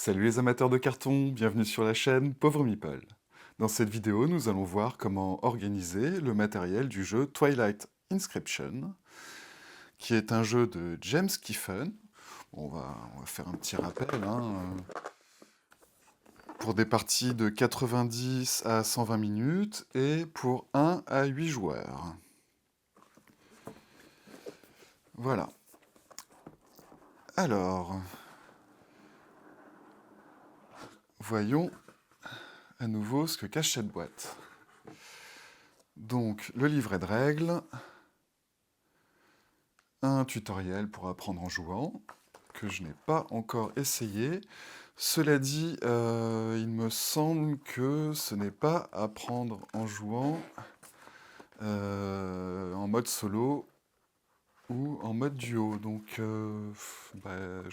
Salut les amateurs de carton, bienvenue sur la chaîne Pauvre Meeple. Dans cette vidéo, nous allons voir comment organiser le matériel du jeu Twilight Inscription, qui est un jeu de James Kiffen. On va faire un petit rappel, pour des parties de 90 à 120 minutes et pour 1 à 8 joueurs. Voilà. Alors, voyons à nouveau ce que cache cette boîte. Donc, le livret de règles, un tutoriel pour apprendre en jouant, que je n'ai pas encore essayé. Cela dit, il me semble que ce n'est pas à prendre en jouant en mode solo ou en mode duo. Donc, je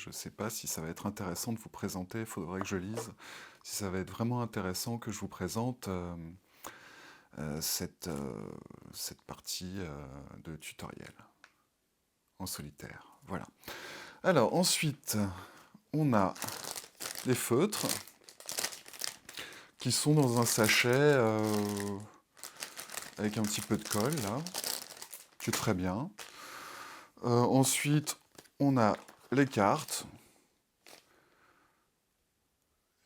ne sais pas si ça va être intéressant de vous présenter, il faudrait que je lise, si ça va être vraiment intéressant que je vous présente cette partie de tutoriel en solitaire. Voilà. Alors ensuite, on a les feutres qui sont dans un sachet avec un petit peu de colle là, qui est très bien. Ensuite, on a les cartes.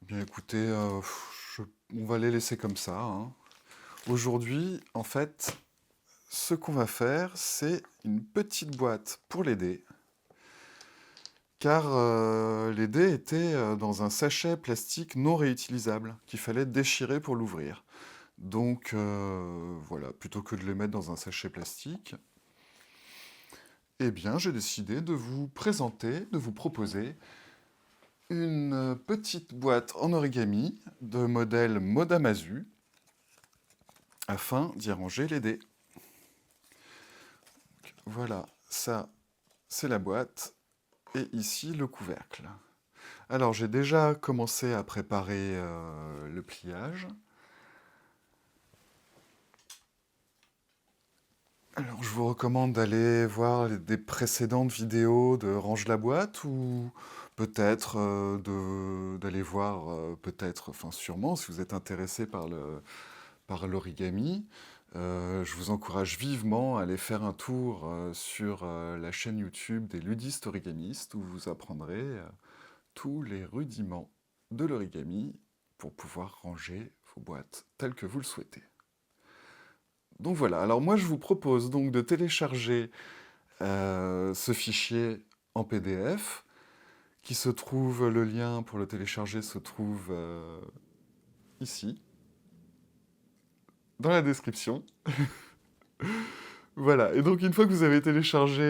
Eh bien écoutez, on va les laisser comme ça, hein. Aujourd'hui, en fait, ce qu'on va faire, c'est une petite boîte pour les dés, car les dés étaient dans un sachet plastique non réutilisable qu'il fallait déchirer pour l'ouvrir. Donc voilà, plutôt que de les mettre dans un sachet plastique, eh bien j'ai décidé de vous présenter, de vous proposer une petite boîte en origami de modèle Modamazu afin d'y ranger les dés. Voilà, ça c'est la boîte et ici le couvercle. Alors j'ai déjà commencé à préparer le pliage. Alors, je vous recommande d'aller voir des précédentes vidéos de Range la boîte ou peut-être d'aller voir, peut-être, enfin sûrement, si vous êtes intéressé par l'origami, je vous encourage vivement à aller faire un tour sur la chaîne YouTube des ludistes origamistes où vous apprendrez tous les rudiments de l'origami pour pouvoir ranger vos boîtes telles que vous le souhaitez. Donc voilà, alors moi je vous propose donc de télécharger ce fichier en PDF, qui se trouve, le lien pour le télécharger se trouve ici, dans la description. Voilà, et donc une fois que vous avez téléchargé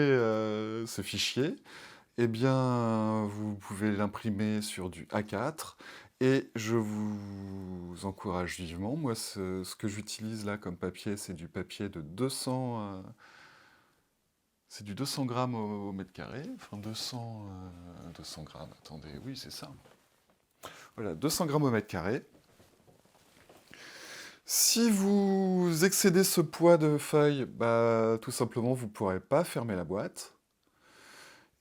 ce fichier, eh bien vous pouvez l'imprimer sur du A4, et je vous encourage vivement, moi ce que j'utilise là comme papier, c'est du papier de 200... c'est du 200 grammes au mètre carré, enfin 200 grammes, attendez, oui c'est ça. Voilà, 200 grammes au mètre carré. Si vous excédez ce poids de feuilles, bah, tout simplement vous ne pourrez pas fermer la boîte.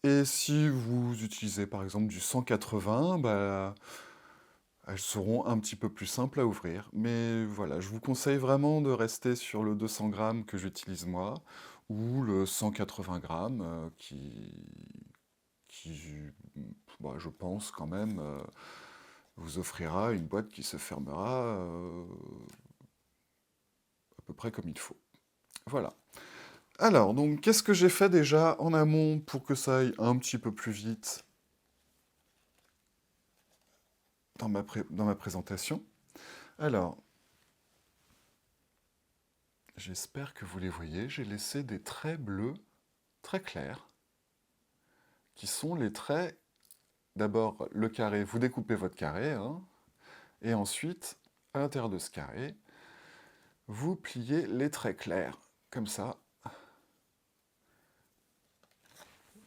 Et si vous utilisez par exemple du 180, bah, elles seront un petit peu plus simples à ouvrir. Mais voilà, je vous conseille vraiment de rester sur le 200 grammes que j'utilise moi, ou le 180 grammes qui bah, je pense quand même, vous offrira une boîte qui se fermera à peu près comme il faut. Voilà. Alors, donc, qu'est-ce que j'ai fait déjà en amont pour que ça aille un petit peu plus vite dans ma présentation? Alors, j'espère que vous les voyez, j'ai laissé des traits bleus très clairs, qui sont les traits, d'abord le carré, vous découpez votre carré, hein, et ensuite, à l'intérieur de ce carré, vous pliez les traits clairs, comme ça,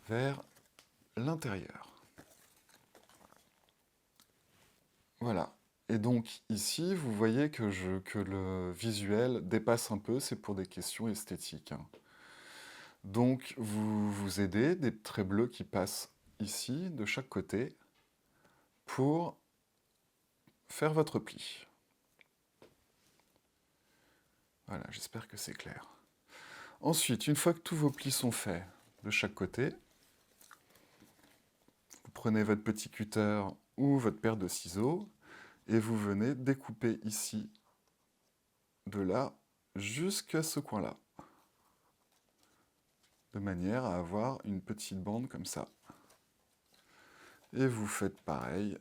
vers l'intérieur. Voilà. Et donc ici, vous voyez que le visuel dépasse un peu, c'est pour des questions esthétiques, hein. Donc vous vous aidez des traits bleus qui passent ici, de chaque côté, pour faire votre pli. Voilà, j'espère que c'est clair. Ensuite, une fois que tous vos plis sont faits de chaque côté, vous prenez votre petit cutter ou votre paire de ciseaux et vous venez découper ici, de là jusqu'à ce coin-là, de manière à avoir une petite bande comme ça. Et vous faites pareil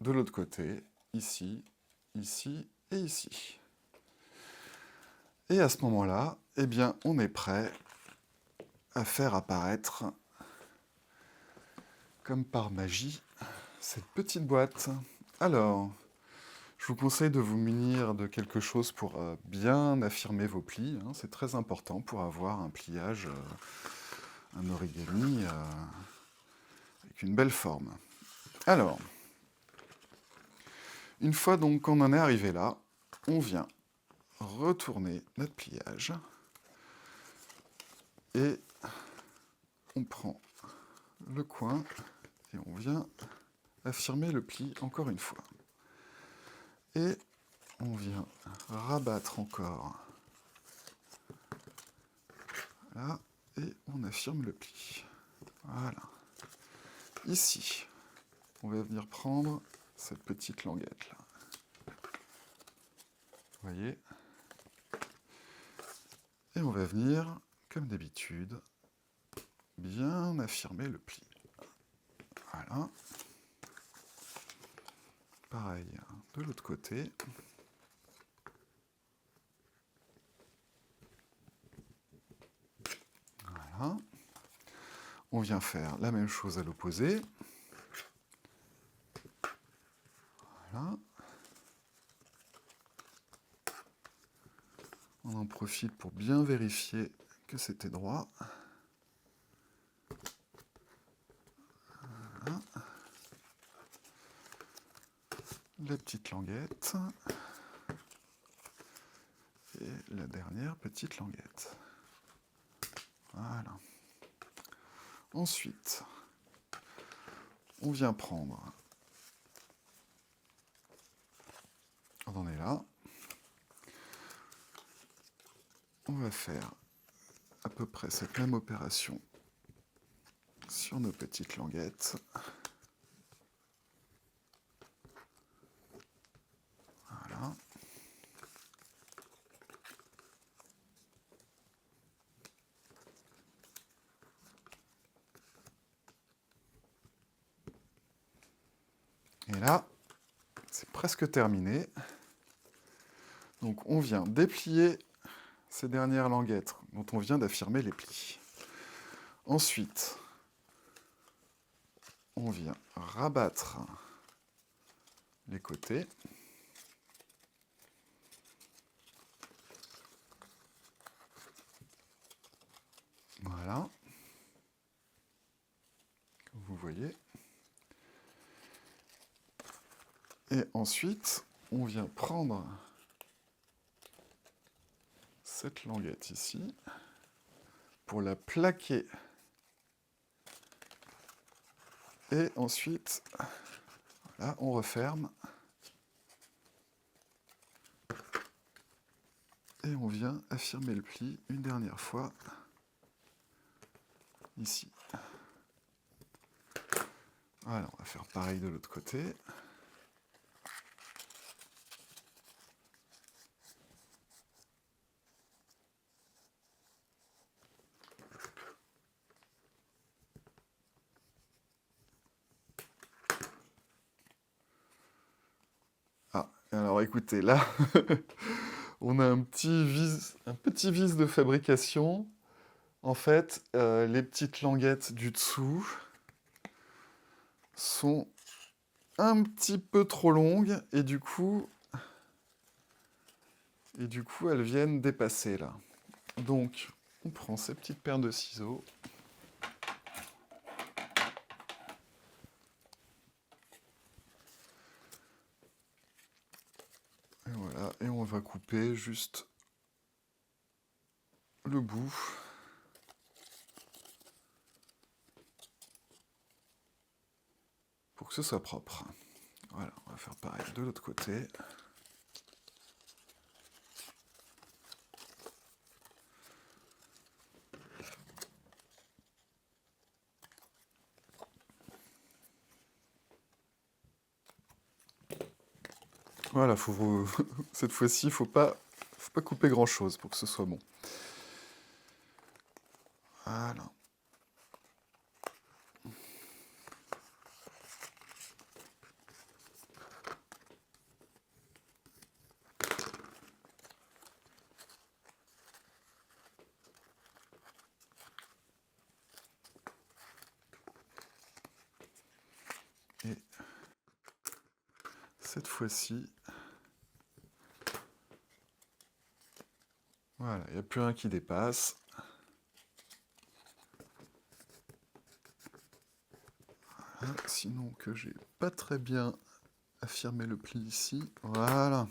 de l'autre côté, ici, ici et ici. Et à ce moment-là, eh bien, on est prêt à faire apparaître, comme par magie, cette petite boîte. Alors, je vous conseille de vous munir de quelque chose pour bien affirmer vos plis. Hein. C'est très important pour avoir un pliage, un origami avec une belle forme. Alors, une fois donc qu'on en est arrivé là, on vient retourner notre pliage et on prend le coin et on vient affirmer le pli encore une fois. Et on vient rabattre encore là et on affirme le pli. Voilà. Ici, on va venir prendre cette petite languette là. Vous voyez? Et on va venir, comme d'habitude, bien affirmer le pli. Voilà. Pareil de l'autre côté. Voilà. On vient faire la même chose à l'opposé. Voilà. On en profite pour bien vérifier que c'était droit. Voilà. La petite languette. Et la dernière petite languette. Voilà. Ensuite, on vient prendre, on en est là, on va faire à peu près cette même opération sur nos petites languettes. Voilà. Et là, c'est presque terminé. Donc on vient déplier ces dernières languettes dont on vient d'affirmer les plis. Ensuite, on vient rabattre les côtés. Voilà. Comme vous voyez. Et ensuite, on vient prendre cette languette ici pour la plaquer. Et ensuite, voilà, on referme. Et on vient affirmer le pli une dernière fois ici. Voilà, on va faire pareil de l'autre côté. Ah, alors écoutez, là, on a un petit vis de fabrication. En fait, les petites languettes du dessous sont un petit peu trop longues et du coup elles viennent dépasser là. Donc, on prend ces petites paires de ciseaux. Et voilà, et on va couper juste le bout. Pour que ce soit propre. Voilà, on va faire pareil de l'autre côté. Voilà, cette fois-ci, faut pas couper grand-chose pour que ce soit bon. Voilà. Et cette fois-ci, voilà, il n'y a plus rien qui dépasse. Voilà, sinon que j'ai pas très bien affirmé le pli ici. Voilà.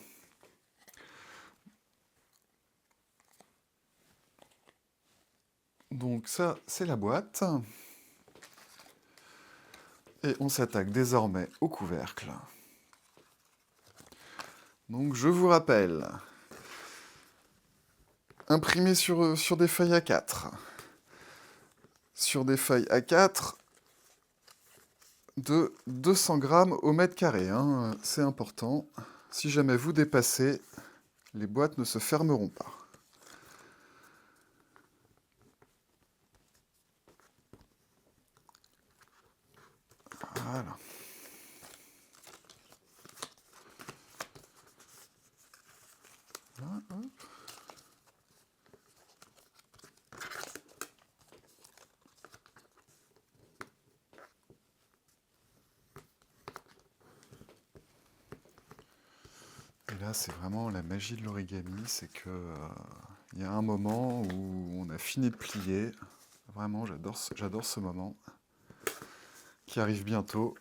Donc ça, c'est la boîte. Et on s'attaque désormais au couvercle. Donc je vous rappelle, imprimé sur des feuilles A4. Sur des feuilles A4 de 200 grammes au mètre carré, hein, c'est important. Si jamais vous dépassez, les boîtes ne se fermeront pas. Voilà. Hop. Et là, c'est vraiment la magie de l'origami, c'est que il y a un moment où on a fini de plier. Vraiment, j'adore ce moment qui arrive bientôt.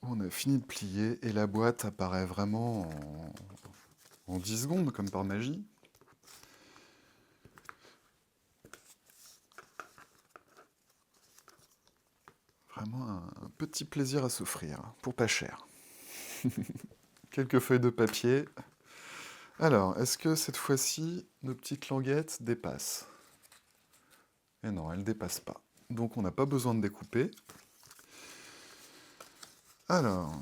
On a fini de plier et la boîte apparaît vraiment en 10 secondes, comme par magie. Vraiment un petit plaisir à s'offrir, pour pas cher. Quelques feuilles de papier. Alors, est-ce que cette fois-ci, nos petites languettes dépassent? Eh non, elles ne dépassent pas. Donc on n'a pas besoin de découper. Alors,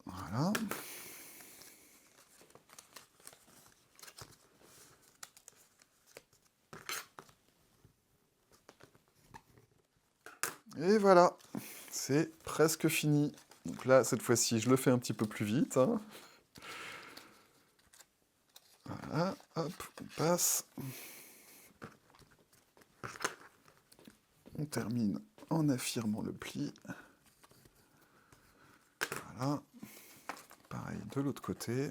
voilà. Et voilà, c'est presque fini. Donc là, cette fois-ci, je le fais un petit peu plus vite, hein. Voilà, hop, on passe. On termine en affirmant le pli. Voilà. Pareil de l'autre côté.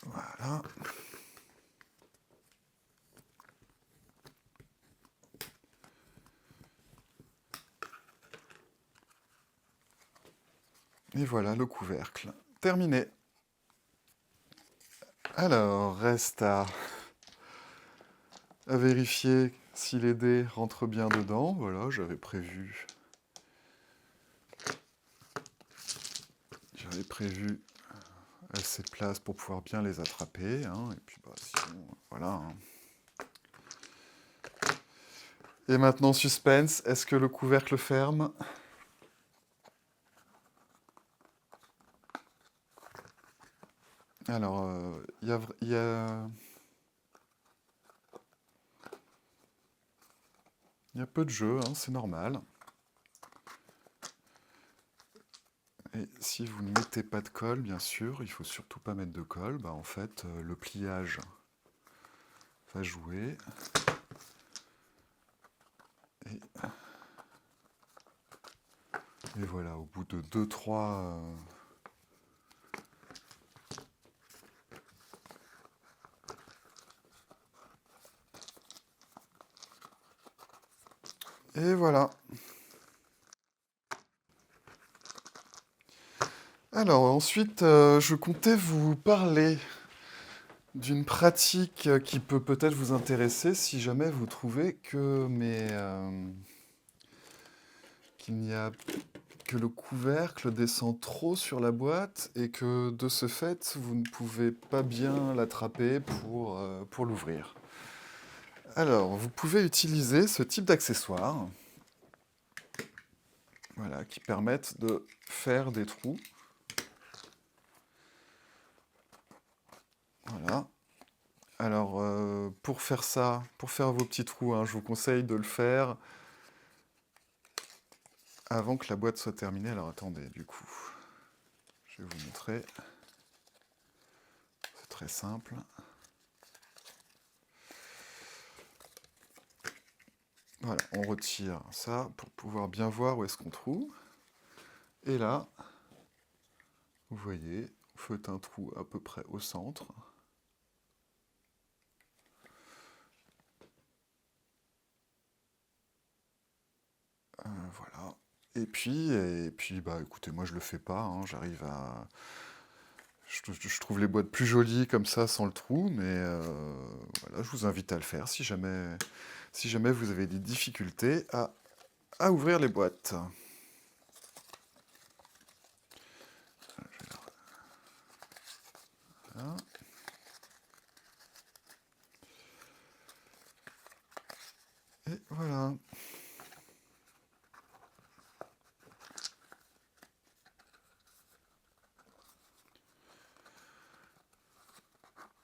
Voilà. Et voilà le couvercle. Terminé. Alors, reste à vérifier si les dés rentrent bien dedans. Voilà, j'avais prévu assez de place pour pouvoir bien les attraper, hein. Et puis, bah, sinon, voilà, hein. Et maintenant, suspense, est-ce que le couvercle ferme? Alors, il y a peu de jeu, hein, c'est normal. Et si vous ne mettez pas de colle, bien sûr, il faut surtout pas mettre de colle, bah, en fait, le pliage va jouer. Et voilà, au bout de 2-3... Et voilà. Alors ensuite, je comptais vous parler d'une pratique qui peut peut-être vous intéresser si jamais vous trouvez qu'il n'y a que le couvercle descend trop sur la boîte et que de ce fait, vous ne pouvez pas bien l'attraper pour l'ouvrir. Alors, vous pouvez utiliser ce type d'accessoires, voilà, qui permettent de faire des trous. Voilà. Alors, pour faire ça, pour faire vos petits trous, hein, je vous conseille de le faire avant que la boîte soit terminée. Alors, attendez, du coup, je vais vous montrer. C'est très simple. Voilà, on retire ça pour pouvoir bien voir où est-ce qu'on trouve. Et là, vous voyez, vous faites un trou à peu près au centre. Voilà. Et puis, bah, écoutez, moi je le fais pas, hein, j'arrive à... Je trouve les boîtes plus jolies comme ça, sans le trou, mais voilà, je vous invite à le faire si jamais vous avez des difficultés à ouvrir les boîtes. Voilà. Et voilà.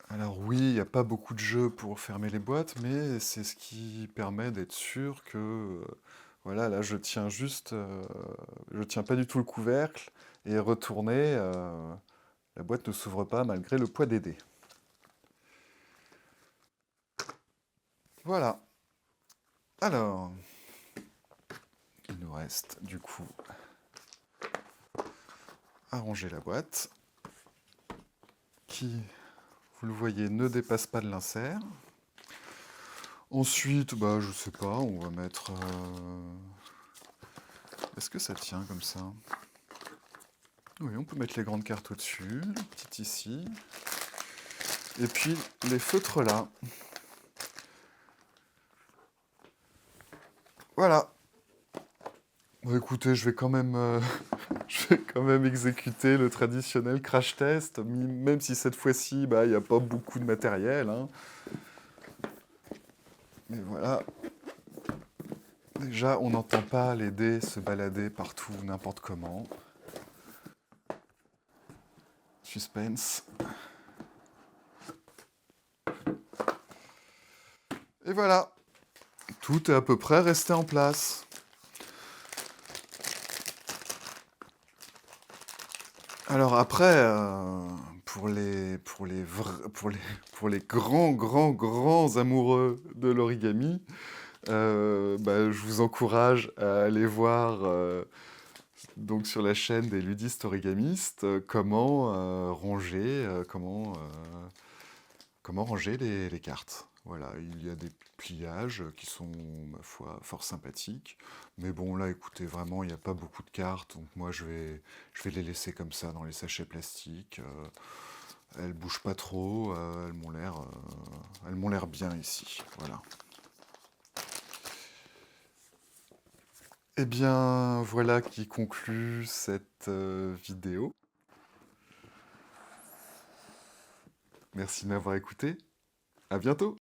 Alors oui, il n'y a pas beaucoup de jeux pour fermer les boîtes, mais c'est ce qui permet d'être sûr que, voilà, là je tiens juste, je tiens pas du tout le couvercle, et retourner, la boîte ne s'ouvre pas malgré le poids des dés. Voilà. Alors, il nous reste du coup à ranger la boîte, qui, vous le voyez, ne dépasse pas de l'insert. Ensuite, bah je sais pas, on va mettre... Est-ce que ça tient comme ça? Oui, on peut mettre les grandes cartes au-dessus, les petites ici. Et puis les feutres là. Voilà. Bon, écoutez, je vais quand même, je vais quand même exécuter le traditionnel crash test, même si cette fois-ci, bah, il n'y a pas beaucoup de matériel, hein. Mais voilà. Déjà, on n'entend pas les dés se balader partout, n'importe comment. Suspense. Et voilà. Tout est à peu près resté en place. Alors après, pour les grands, grands, grands amoureux de l'origami, bah, je vous encourage à aller voir donc sur la chaîne des ludistes origamistes comment comment ranger les cartes. Voilà, il y a des pliages qui sont, ma foi, fort sympathiques. Mais bon, là, écoutez, vraiment, il n'y a pas beaucoup de cartes, donc moi, je vais les laisser comme ça dans les sachets plastiques. Elles bougent pas trop, elles m'ont l'air bien ici. Voilà. Eh bien, voilà qui conclut cette vidéo. Merci de m'avoir écouté. À bientôt.